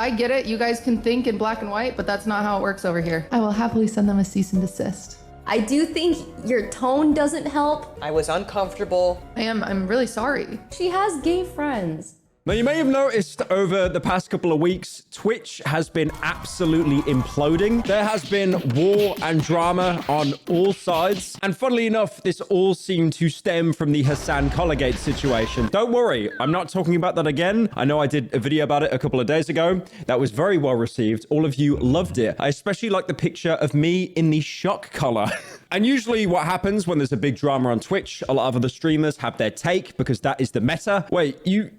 I get it. You guys can think in black and white, but that's not how it works over here. I will happily send them a cease and desist. I do think your tone doesn't help. I was uncomfortable. I'm really sorry. She has gay friends. Now, you may have noticed over the past couple of weeks, Twitch has been absolutely imploding. There has been war and drama on all sides. And funnily enough, this all seemed to stem from the Hassan Collegate situation. Don't worry, I'm not talking about that again. I know I did a video about it a couple of days ago. That was very well received. All of you loved it. I especially like the picture of me in the shock collar. And usually what happens when there's a big drama on Twitch, a lot of other streamers have their take because that is the meta. Wait, you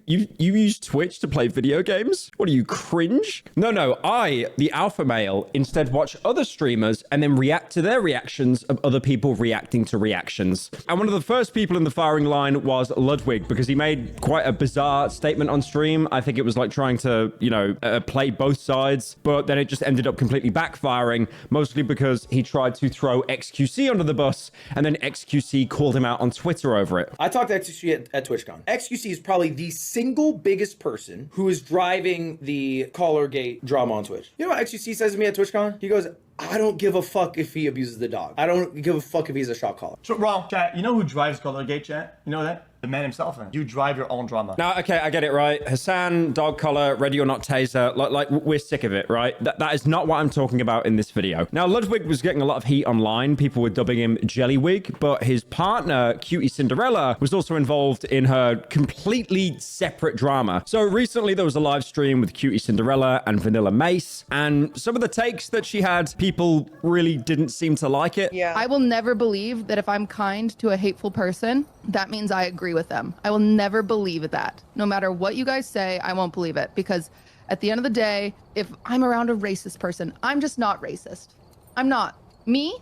use Twitch to play video games? What are you, cringe? No, I, the alpha male, instead watch other streamers and then react to their reactions of other people reacting to reactions. And one of the first people in the firing line was Ludwig because he made quite a bizarre statement on stream. I think it was like trying to, play both sides, but then it just ended up completely backfiring, mostly because he tried to throw XQC under the bus and then XQC called him out on Twitter over it. I talked to XQC at TwitchCon. XQC is probably the single biggest person who is driving the Collargate drama on Twitch. You know what XQC says to me at TwitchCon? He goes, I don't give a fuck if he abuses the dog. I don't give a fuck if he's a shot caller. So, wrong, chat. You know who drives Collargate, chat? You know that? The man himself, man. You drive your own drama. Now, okay, I get it, right? Hassan, dog collar, ready or not taser. Like we're sick of it, right? That is not what I'm talking about in this video. Now, Ludwig was getting a lot of heat online. People were dubbing him Jellywig, but his partner, Cutie Cinderella, was also involved in her completely separate drama. So recently there was a live stream with Cutie Cinderella and Vanilla Mace, and some of the takes that she had, people really didn't seem to like it. Yeah. I will never believe that if I'm kind to a hateful person, that means I agree with them. I will never believe that. No matter what you guys say, I won't believe it, because at the end of the day, if I'm around a racist person, I'm just not racist. I'm not. Me,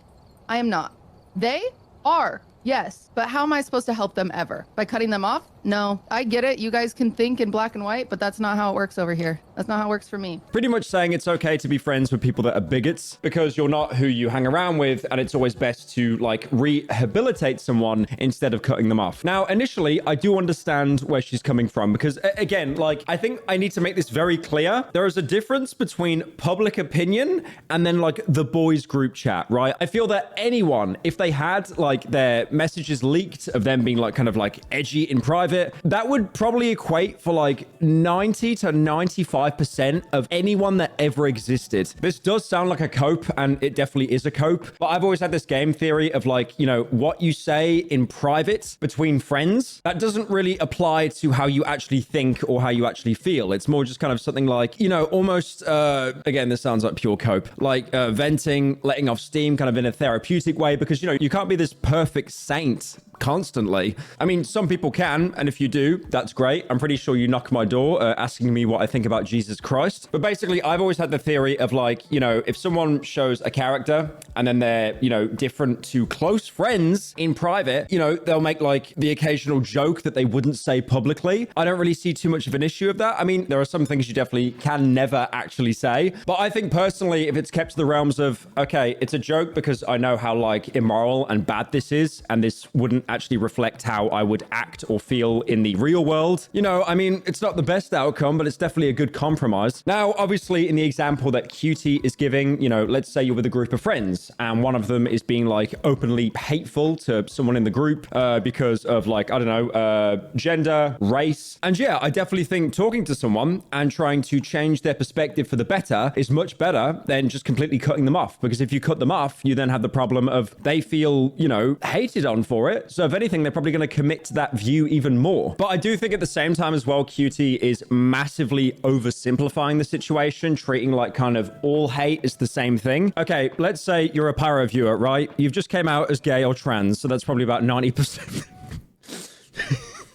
I am not. They are. Yes, but how am I supposed to help them ever? By cutting them off? No, I get it. You guys can think in black and white, but that's not how it works over here. That's not how it works for me. Pretty much saying it's okay to be friends with people that are bigots because you're not who you hang around with, and it's always best to like rehabilitate someone instead of cutting them off. Now, initially, I do understand where she's coming from because again, like I think I need to make this very clear. There is a difference between public opinion and then like the boys group chat, right? I feel that anyone, if they had like their messages leaked of them being like kind of like edgy in private, that would probably equate for like 90 to 95% of anyone that ever existed. This does sound like a cope, and it definitely is a cope, but I've always had this game theory of like, what you say in private between friends, that doesn't really apply to how you actually think or how you actually feel. It's more just kind of something like, almost, again, this sounds like pure cope, like venting, letting off steam kind of in a therapeutic way, because, you can't be this perfect saint constantly. I mean, some people can, and if you do, that's great. I'm pretty sure you knock my door asking me what I think about Jesus Christ. But basically, I've always had the theory of like, if someone shows a character and then they're, different to close friends in private, they'll make like the occasional joke that they wouldn't say publicly. I don't really see too much of an issue of that. I mean, there are some things you definitely can never actually say. But I think personally, if it's kept to the realms of, okay, it's a joke because I know how like immoral and bad this is, and this wouldn't actually reflect how I would act or feel in the real world. I mean, it's not the best outcome, but it's definitely a good compromise. Now, obviously, in the example that Cutie is giving, let's say you're with a group of friends and one of them is being like openly hateful to someone in the group because of like, I don't know, gender, race. And yeah, I definitely think talking to someone and trying to change their perspective for the better is much better than just completely cutting them off. Because if you cut them off, you then have the problem of they feel, hated on for it. So if anything, they're probably going to commit to that view even more. But I do think at the same time as well, Cutie is massively oversimplifying the situation, treating like kind of all hate is the same thing. Okay, let's say you're a Pyro viewer, right? You've just came out as gay or trans, so that's probably about 90%.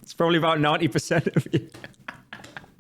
It's probably about 90% of you.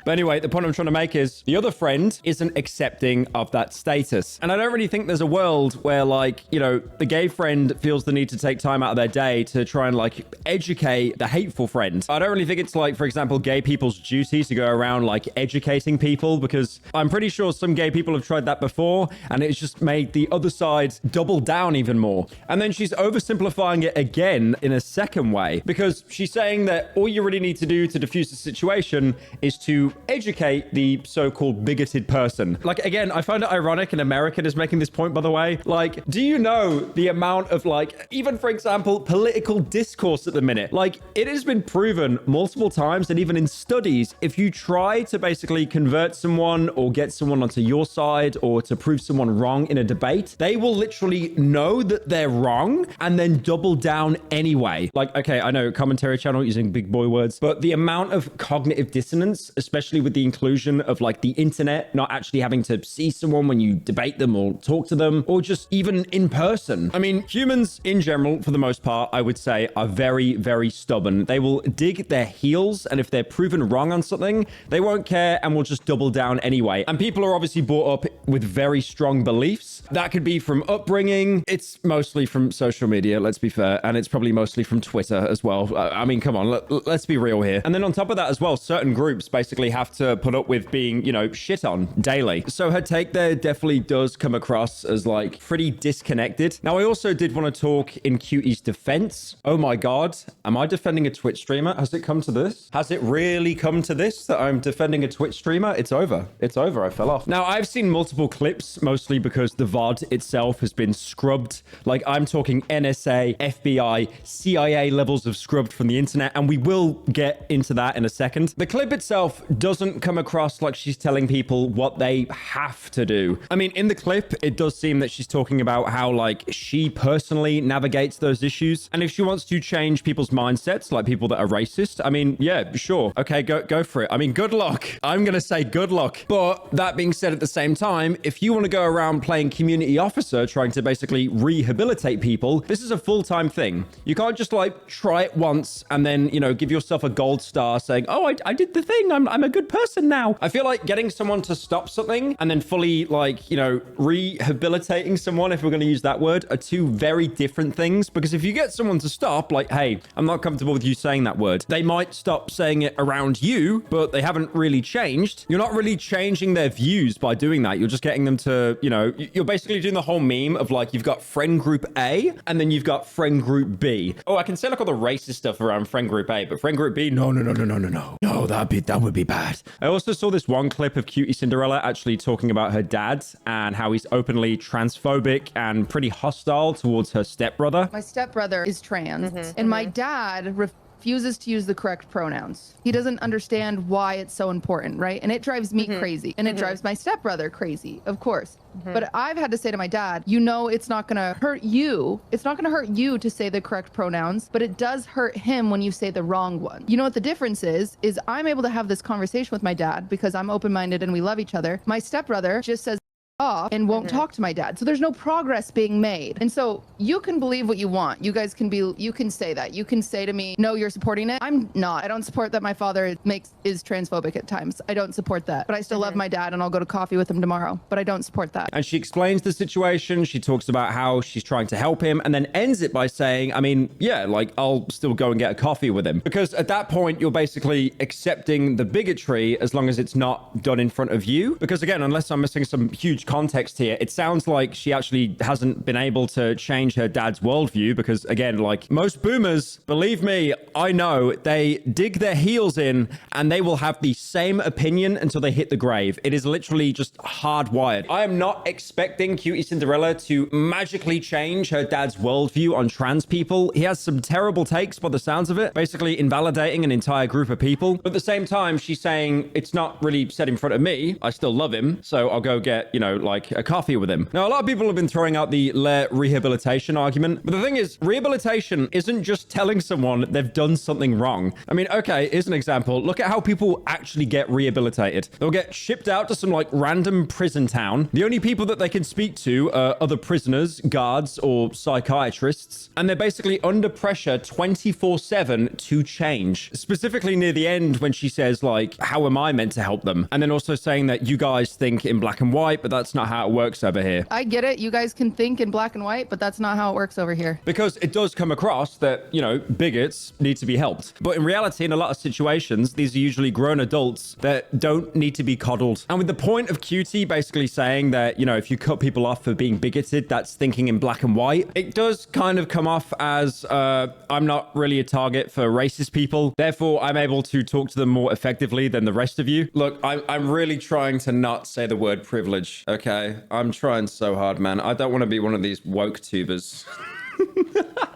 But anyway, the point I'm trying to make is the other friend isn't accepting of that status. And I don't really think there's a world where like, the gay friend feels the need to take time out of their day to try and like educate the hateful friend. I don't really think it's like, for example, gay people's duty to go around like educating people, because I'm pretty sure some gay people have tried that before and it's just made the other side double down even more. And then she's oversimplifying it again in a second way, because she's saying that all you really need to do to diffuse the situation is to educate the so-called bigoted person. Like, again, I find it ironic an American is making this point, by the way. Like, do you know the amount of, like, even for example, political discourse at the minute? Like, it has been proven multiple times, and even in studies, if you try to basically convert someone or get someone onto your side or to prove someone wrong in a debate, they will literally know that they're wrong and then double down anyway. Like, okay, I know commentary channel using big boy words, but the amount of cognitive dissonance, especially with the inclusion of like the internet, not actually having to see someone when you debate them or talk to them, or just even in person. I mean, humans in general, for the most part, I would say are very, very stubborn. They will dig their heels, and if they're proven wrong on something, they won't care and will just double down anyway. And people are obviously brought up with very strong beliefs. That could be from upbringing. It's mostly from social media, let's be fair. And it's probably mostly from Twitter as well. I mean, come on, let's be real here. And then on top of that as well, certain groups basically have to put up with being, you know, shit on daily. So her take there definitely does come across as like pretty disconnected. Now, I also did want to talk in Cutie's defense. Oh my God, am I defending a Twitch streamer? Has it come to this? Has it really come to this that I'm defending a Twitch streamer? It's over. It's over. I fell off. Now, I've seen multiple clips, mostly because the VOD itself has been scrubbed. Like, I'm talking NSA, FBI, CIA levels of scrubbed from the internet, and we will get into that in a second. The clip itself doesn't come across like she's telling people what they have to do. I mean, in the clip, it does seem that she's talking about how, like, she personally navigates those issues. And if she wants to change people's mindsets, like people that are racist, I mean, yeah, sure. Okay, go for it. I mean, good luck. I'm going to say good luck. But that being said, at the same time, if you want to go around playing community officer, trying to basically rehabilitate people, this is a full-time thing. You can't just like try it once and then, you know, give yourself a gold star saying, oh, I did the thing. I'm a good person now. I feel like getting someone to stop something and then fully like, you know, rehabilitating someone, if we're going to use that word, are two very different things. Because if you get someone to stop, like, hey, I'm not comfortable with you saying that word, they might stop saying it around you, but they haven't really changed. You're not really changing their views by doing that. You're just getting them to, you know, you're basically doing the whole meme of like, you've got friend group A and then you've got friend group B. Oh, I can say like all the racist stuff around friend group A, but friend group B, no. No, that would be bad. I also saw this one clip of Cutie Cinderella actually talking about her dad and how he's openly transphobic and pretty hostile towards her stepbrother. My stepbrother is trans, and my dad refuses to use the correct pronouns. He doesn't understand why it's so important, right? And it drives me crazy, and it drives my stepbrother crazy, of course. But I've had to say to my dad, you know, it's not going to hurt you. It's not going to hurt you to say the correct pronouns, but it does hurt him when you say the wrong one. You know what the difference is I'm able to have this conversation with my dad because I'm open-minded and we love each other. My stepbrother just says off and won't talk to my dad. So there's no progress being made. And so you can believe what you want. You guys can you can say that. You can say to me, no, you're supporting it. I'm not. I don't support that my father is transphobic at times. I don't support that. But I still love my dad and I'll go to coffee with him tomorrow. But I don't support that. And she explains the situation. She talks about how she's trying to help him and then ends it by saying, I mean, yeah, like I'll still go and get a coffee with him. Because at that point, you're basically accepting the bigotry as long as it's not done in front of you. Because again, unless I'm missing some huge context here, it sounds like she actually hasn't been able to change her dad's worldview because again, like most boomers, believe me, I know they dig their heels in and they will have the same opinion until they hit the grave. It is literally just hardwired. I am not expecting Cutie Cinderella to magically change her dad's worldview on trans people. He has some terrible takes by the sounds of it, basically invalidating an entire group of people. But at the same time, she's saying it's not really said in front of me. I still love him. So I'll go get, you know, like a coffee with him. Now, a lot of people have been throwing out the rehabilitation argument, but the thing is, rehabilitation isn't just telling someone they've done something wrong. I mean, okay, here's an example. Look at how people actually get rehabilitated. They'll get shipped out to some like random prison town. The only people that they can speak to are other prisoners, guards, or psychiatrists, and they're basically under pressure 24/7 to change. Specifically near the end when she says like, how am I meant to help them? And then also saying that you guys think in black and white, but that's not how it works over here. I get it. You guys can think in black and white, but that's not how it works over here. Because it does come across that, you know, bigots need to be helped. But in reality, in a lot of situations, these are usually grown adults that don't need to be coddled. And with the point of Cutie basically saying that, you know, if you cut people off for being bigoted, that's thinking in black and white, it does kind of come off as I'm not really a target for racist people. Therefore, I'm able to talk to them more effectively than the rest of you. Look, I'm really trying to not say the word privilege, okay? I'm trying so hard, man. I don't want to be one of these woke tubers.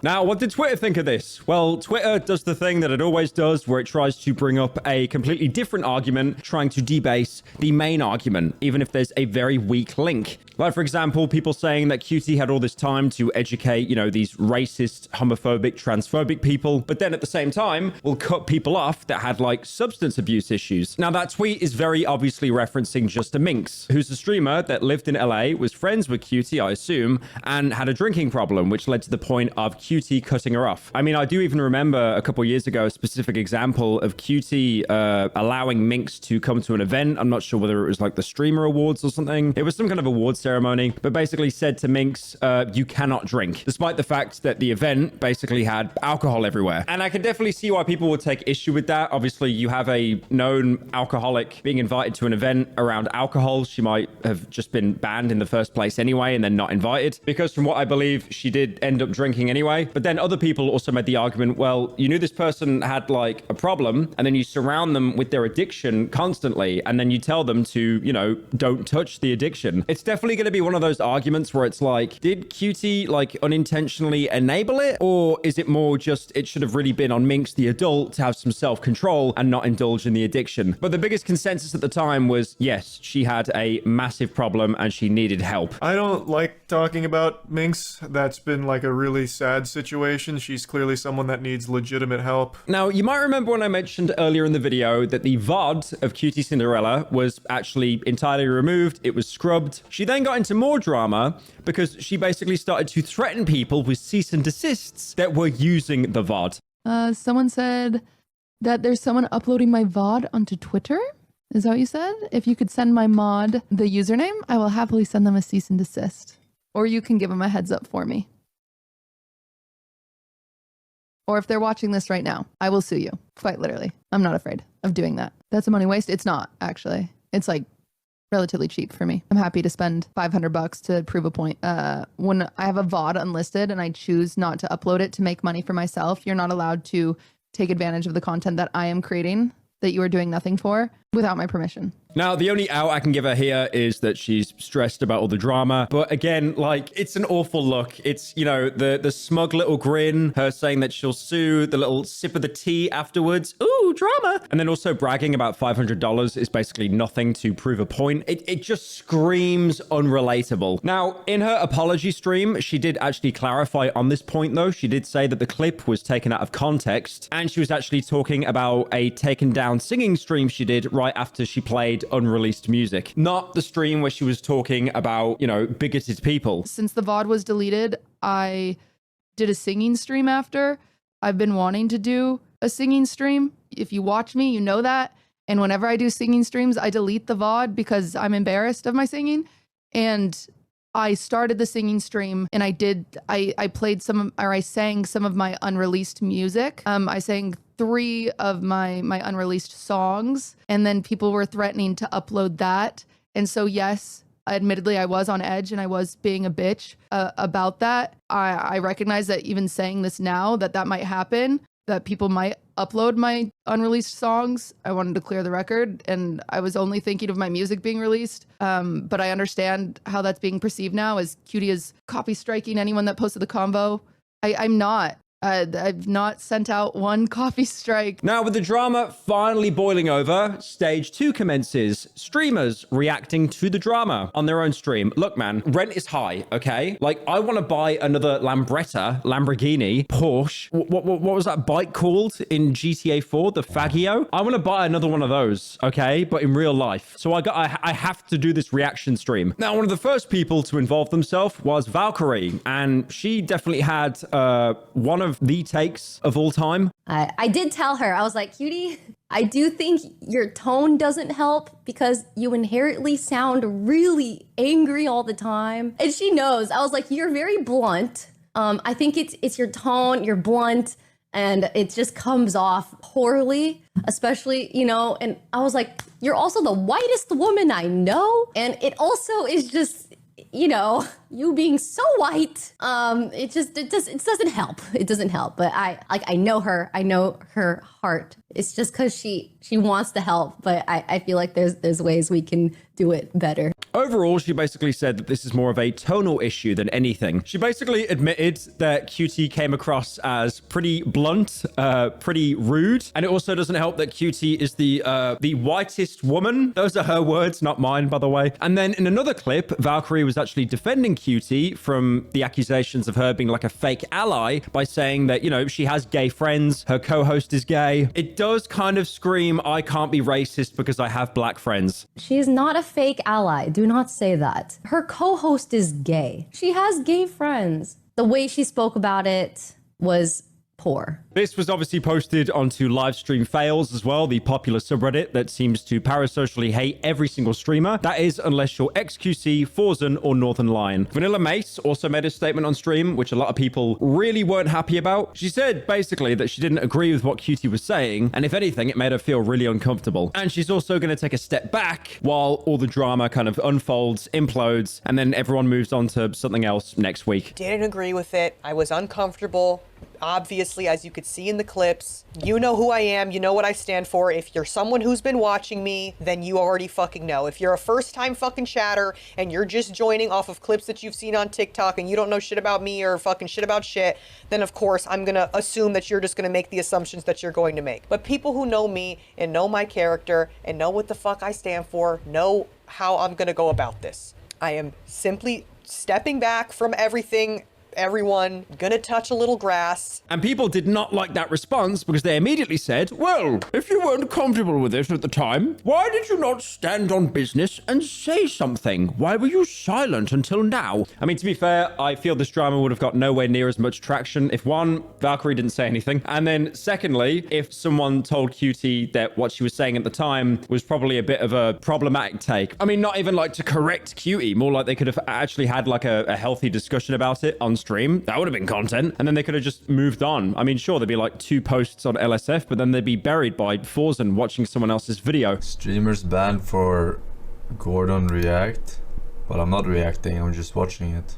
Now, what did Twitter think of this? Well, Twitter does the thing that it always does, where it tries to bring up a completely different argument, trying to debase the main argument, even if there's a very weak link. Like, for example, people saying that Cutie had all this time to educate, you know, these racist, homophobic, transphobic people, but then at the same time, will cut people off that had, like, substance abuse issues. Now, that tweet is very obviously referencing Just a Minx, who's a streamer that lived in LA, was friends with Cutie, I assume, and had a drinking problem, which led to the point of Cutie cutting her off. I mean, I do even remember a couple years ago a specific example of Cutie allowing Minx to come to an event. I'm not sure whether it was like the Streamer Awards or something. It was some kind of awards ceremony, but basically said to Minx, you cannot drink, despite the fact that the event basically had alcohol everywhere. And I can definitely see why people would take issue with that. Obviously, you have a known alcoholic being invited to an event around alcohol. She might have just been banned in the first place anyway and then not invited, because from what I believe, she did end up drinking anyway. But then other people also made the argument, well, you knew this person had like a problem, and then you surround them with their addiction constantly, and then you tell them to, you know, don't touch the addiction. It's definitely going to be one of those arguments where it's like, did Cutie like unintentionally enable it? Or is it more just, it should have really been on Minx, the adult, to have some self-control and not indulge in the addiction? But the biggest consensus at the time was, yes, she had a massive problem and she needed help. I don't like talking about Minx. That's been like a really sad situation. She's clearly someone that needs legitimate help. Now, you might remember when I mentioned earlier in the video that the VOD of Cutie Cinderella was actually entirely removed. It was scrubbed. She then got into more drama because she basically started to threaten people with cease and desists that were using the VOD. Someone said that there's someone uploading my VOD onto Twitter. Is that what you said? If you could send my mod the username, I will happily send them a cease and desist. Or you can give them a heads up for me. Or if they're watching this right now, I will sue you. Quite literally. I'm not afraid of doing that. That's a money waste. It's not, actually. It's like relatively cheap for me. I'm happy to spend $500 to prove a point. When I have a VOD unlisted and I choose not to upload it to make money for myself, you're not allowed to take advantage of the content that I am creating that you are doing nothing for without my permission. Now, the only out I can give her here is that she's stressed about all the drama. But again, like, it's an awful look. It's, you know, the smug little grin, her saying that she'll sue, the little sip of the tea afterwards. Ooh, drama. And then also bragging about $500 is basically nothing to prove a point. It just screams unrelatable. Now, in her apology stream, she did actually clarify on this point, though. She did say that the clip was taken out of context, and she was actually talking about a taken down singing stream she did right after she played unreleased music, not the stream where she was talking about, you know, bigoted people. Since the VOD was deleted, I did a singing stream after. I've been wanting to do a singing stream. If you watch me, you know that. And whenever I do singing streams, I delete the VOD because I'm embarrassed of my singing. And I started the singing stream and I played I sang some of my unreleased music. I sang 3 of my unreleased songs, and then people were threatening to upload that. And so, yes, admittedly, I was on edge and I was being a bitch about that. I recognize that even saying this now, that might happen, that people might upload my unreleased songs. I wanted to clear the record, and I was only thinking of my music being released. But I understand how that's being perceived now as Cutie is copy striking anyone that posted the convo. I'm not. I've not sent out one coffee strike. Now, with the drama finally boiling over, stage 2 commences. Streamers reacting to the drama on their own stream. Look, man, rent is high, okay? Like, I want to buy another Lamborghini, Porsche. What was that bike called in GTA 4? The Faggio? I want to buy another one of those, okay? But in real life. So I have to do this reaction stream. Now, one of the first people to involve themselves was Valkyrie, and she definitely had one of the takes of all time. I did tell her, I was like, Cutie, I do think your tone doesn't help because you inherently sound really angry all the time. And she knows. I was like, you're very blunt. I think it's your tone, you're blunt, and it just comes off poorly, especially, and I was like, you're also the whitest woman I know. And it also is just, you being so white, it doesn't help. It doesn't help. But I know her. I know her heart. It's just because she wants to help. But I feel like there's ways we can do it better. Overall, she basically said that this is more of a tonal issue than anything. She basically admitted that Cutie came across as pretty blunt, pretty rude. And it also doesn't help that Cutie is the whitest woman. Those are her words, not mine, by the way. And then in another clip, Valkyrie was actually defending Cutie from the accusations of her being like a fake ally by saying that, she has gay friends, her co-host is gay. It does kind of scream, I can't be racist because I have black friends. She's not a fake ally. Do not say that. Her co-host is gay. She has gay friends. The way she spoke about it was poor. This was obviously posted onto Livestream Fails as well, the popular subreddit that seems to parasocially hate every single streamer. That is, unless you're XQC, Forzen, or Northern Lion. Vanilla Mace also made a statement on stream, which a lot of people really weren't happy about. She said, basically, that she didn't agree with what Cutie was saying, and if anything, it made her feel really uncomfortable. And she's also going to take a step back while all the drama kind of unfolds, implodes, and then everyone moves on to something else next week. Didn't agree with it. I was uncomfortable. Obviously, as you could see in the clips, you know who I am, you know what I stand for. If you're someone who's been watching me, then you already fucking know. If you're a first-time fucking chatter and you're just joining off of clips that you've seen on TikTok and you don't know shit about me or fucking shit about shit, then of course I'm gonna assume that you're just gonna make the assumptions that you're going to make. But people who know me and know my character and know what the fuck I stand for know how I'm gonna go about this. I am simply stepping back from everyone, gonna touch a little grass. And people did not like that response because they immediately said, well, if you weren't comfortable with it at the time, why did you not stand on business and say something? Why were you silent until now? I mean, to be fair, I feel this drama would have got nowhere near as much traction if one, Valkyrie didn't say anything, and then secondly, if someone told Cutie that what she was saying at the time was probably a bit of a problematic take. I mean, not even like to correct Cutie, more like they could have actually had like a healthy discussion about it on stream. That would have been content. And then they could have just moved on. I mean, sure, there'd be like 2 posts on LSF, but then they'd be buried by Forzen watching someone else's video. Streamers banned for Gordon React, but I'm not reacting, I'm just watching it.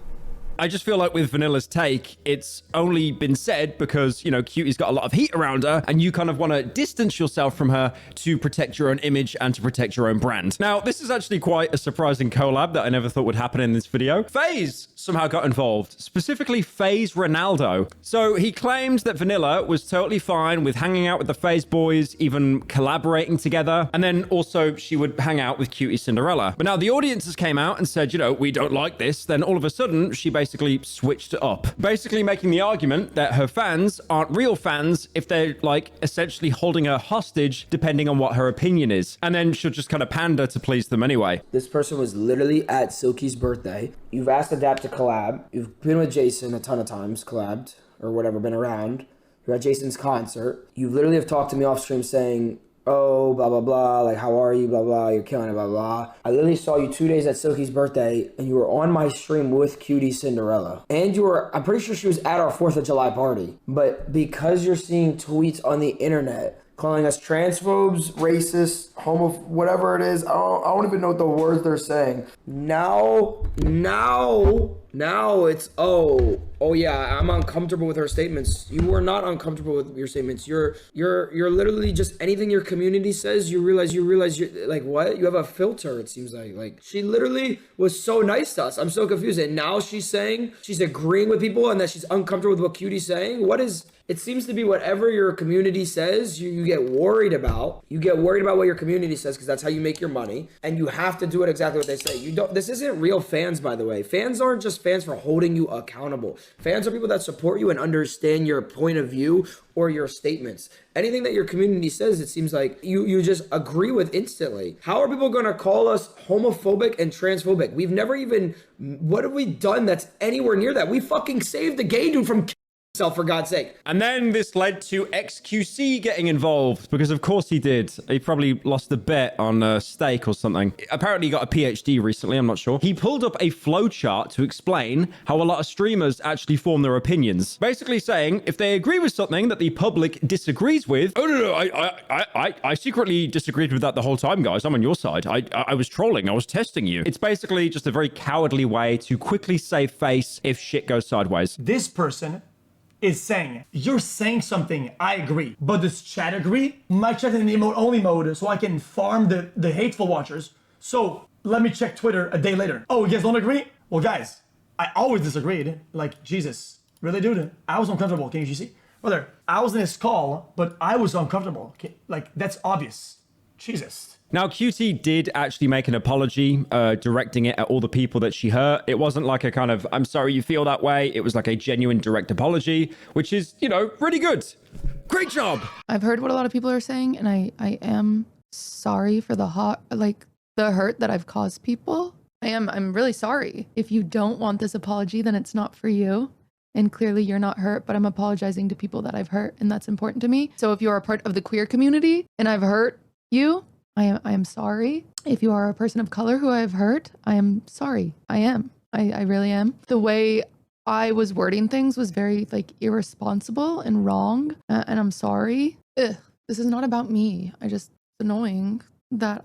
I just feel like with Vanilla's take, it's only been said because, Cutie's got a lot of heat around her and you kind of want to distance yourself from her to protect your own image and to protect your own brand. Now, this is actually quite a surprising collab that I never thought would happen in this video. FaZe somehow got involved, specifically FaZe Ronaldo. So he claimed that Vanilla was totally fine with hanging out with the FaZe boys, even collaborating together. And then also she would hang out with Cutie Cinderella. But now the audiences came out and said, we don't like this. Then all of a sudden, she basically switched it up, basically making the argument that her fans aren't real fans if they're like essentially holding her hostage depending on what her opinion is, and then she'll just kind of pander to please them anyway. This person was literally at Silky's birthday. You've asked Adapt to collab. You've been with Jason a ton of times, collabed or whatever, been around. You're at Jason's concert. You literally have talked to me off stream saying, oh, blah, blah, blah, like, how are you, blah, blah, you're killing it, blah, blah. I literally saw you 2 days at Silky's birthday, and you were on my stream with Cutie Cinderella. And I'm pretty sure she was at our 4th of July party. But because you're seeing tweets on the internet calling us transphobes, racist, whatever it is, I don't even know what the words they're saying. Now it's, oh yeah, I'm uncomfortable with her statements. You are not uncomfortable with your statements. You're literally just anything your community says, you realize you're like, what? You have a filter, it seems like she literally was so nice to us. I'm so confused. And now she's saying she's agreeing with people and that she's uncomfortable with what Cutie's saying. It seems to be whatever your community says, you get worried about. You get worried about what your community says because that's how you make your money. And you have to do it exactly what they say. This isn't real fans, by the way. Fans aren't just fans for holding you accountable. Fans are people that support you and understand your point of view or your statements. Anything that your community says, it seems like you just agree with instantly. How are people gonna call us homophobic and transphobic? We've never even, what have we done that's anywhere near that? We fucking saved the gay dude from yourself for God's sake. And then this led to XQC getting involved because of course he did. He probably lost a bet on a steak or something. Apparently he got a PhD recently, I'm not sure. He pulled up a flowchart to explain how a lot of streamers actually form their opinions. Basically saying if they agree with something that the public disagrees with, oh no, I secretly disagreed with that the whole time, guys. I'm on your side. I was trolling. I was testing you. It's basically just a very cowardly way to quickly save face if shit goes sideways. This person is saying, you're saying something, I agree, but does chat agree? My chat in the emote only mode so I can farm the hateful watchers. So let me check Twitter a day later. Oh, you guys don't agree? Well, guys, I always disagreed. Like, Jesus, really, dude? I was uncomfortable, can't you see? Brother, I was in his call, but I was uncomfortable. Like, that's obvious. Jesus. Now, Cutie did actually make an apology, directing it at all the people that she hurt. It wasn't like a kind of, I'm sorry you feel that way. It was like a genuine direct apology, which is, you know, really good. Great job. I've heard what a lot of people are saying, and I am sorry for the hurt that I've caused people. I'm really sorry. If you don't want this apology, then it's not for you. And clearly you're not hurt, but I'm apologizing to people that I've hurt, and that's important to me. So if you're a part of the queer community and I've hurt you, I am sorry. If you are a person of color who I have hurt, I am sorry. I am. I really am. The way I was wording things was very like irresponsible and wrong, and I'm sorry. This is not about me. It's annoying that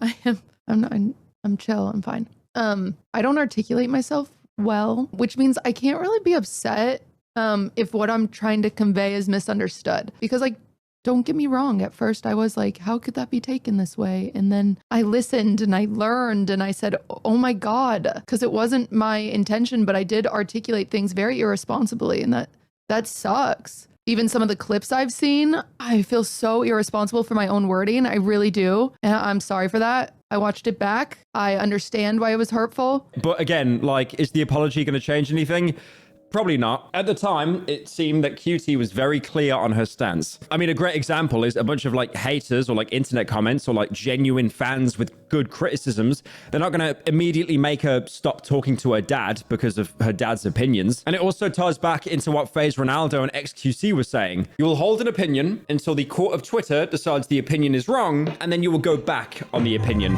I'm chill. I'm fine. I don't articulate myself well, which means I can't really be upset if what I'm trying to convey is misunderstood, because like, don't get me wrong. At first I was like, how could that be taken this way? And then I listened and I learned and I said, oh my God, because it wasn't my intention, but I did articulate things very irresponsibly, and that sucks. Even some of the clips I've seen, I feel so irresponsible for my own wording. I really do. And I'm sorry for that. I watched it back. I understand why it was hurtful. But again, like, is the apology going to change anything? Probably not. At the time, it seemed that Cutie was very clear on her stance. I mean, a great example is a bunch of like haters or like internet comments or like genuine fans with good criticisms. They're not going to immediately make her stop talking to her dad because of her dad's opinions. And it also ties back into what FaZe Ronaldo and XQC were saying. You will hold an opinion until the court of Twitter decides the opinion is wrong, and then you will go back on the opinion.